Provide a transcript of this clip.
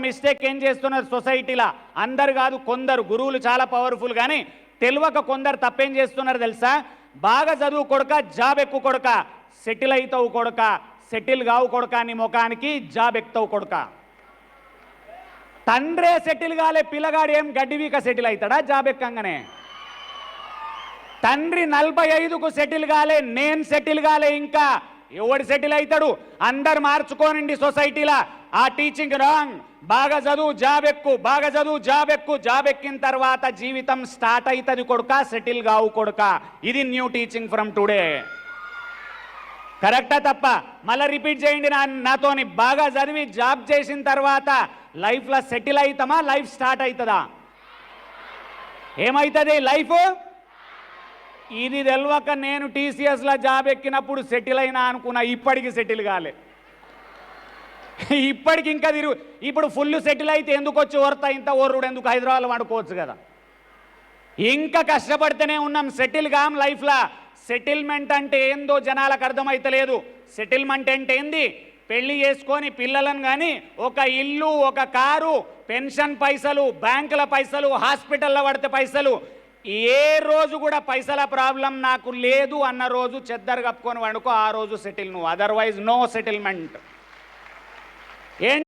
Mistake ఏం చేస్తున్నారు సొసైటీలో? అందరు కాదు, కొందరు గురువులు చాలా పవర్ఫుల్, కానీ తెలియక కొందరు తప్పేం చేస్తున్నారు తెలుసా? బాగా చదువు కొడుక, జాబ్ ఎక్కువ కొడుక, సెటిల్ అవుతావు కొడుక, సెటిల్ కావు కొడుక, నీ ముఖానికి జాబ్ ఎక్కుతావు కొడుక. తండ్రే సెటిల్ కాలే, పిల్లగాడు ఏం గడ్డివీక సెటిల్ అవుతాడా జాబ్ ఎక్కంగానే? తండ్రి 45కు సెటిల్ కాలే, నేను సెటిల్ కాలే, ఇంకా ఎవడు సెటిల్ అవుతాడు? అందరు మార్చుకోనండి సొసైటీలో. ఆ టీచింగ్ రాంగ్, బాగా చదువు జాబ్ ఎక్కు, బాగా చదువు జాబ్ ఎక్కు, జాబ్ ఎక్కిన తర్వాత జీవితం స్టార్ట్ అవుతుంది కొడుక, సెటిల్ కావు కొడుక. ఇది న్యూ టీచింగ్ ఫ్రమ్ టుడే. కరెక్టా తప్ప? మళ్ళీ రిపీట్ చేయండి నాతోని. బాగా చదివి జాబ్ చేసిన తర్వాత లైఫ్లో సెటిల్ అవుతామా, లైఫ్ స్టార్ట్ అవుతుందా? ఏమవుతుంది లైఫ్? ఇది తెలియక నేను టీసీఎస్లో జాబ్ ఎక్కినప్పుడు సెటిల్ అయినా అనుకున్నా, ఇప్పటికి సెటిల్ కాలే. ఇప్పటికి ఇంకా తిరుగు. ఇప్పుడు ఫుల్ సెటిల్ అయితే ఎందుకు వచ్చి ఓర్తా, ఇంత ఓర్రుడు ఎందుకు? హైదరాబాద్లో వండుకోవచ్చు కదా. ఇంకా కష్టపడితేనే ఉన్నాం, సెటిల్ కాం లైఫ్లో. సెటిల్మెంట్ అంటే ఏందో జనాలకు అర్థమైతలేదు. సెటిల్మెంట్ అంటే ఏంది? పెళ్లి చేసుకొని పిల్లలను కానీ, ఒక ఇల్లు, ఒక కారు, పెన్షన్ పైసలు, బ్యాంకుల పైసలు, హాస్పిటల్లో పడితే పైసలు. ఏ రోజు కూడా పైసల ప్రాబ్లం నాకు లేదు అన్న రోజు చెద్దరు కప్పుకొని వండుకో, ఆ రోజు సెటిల్ నువ్వు. Otherwise no settlement. ఏం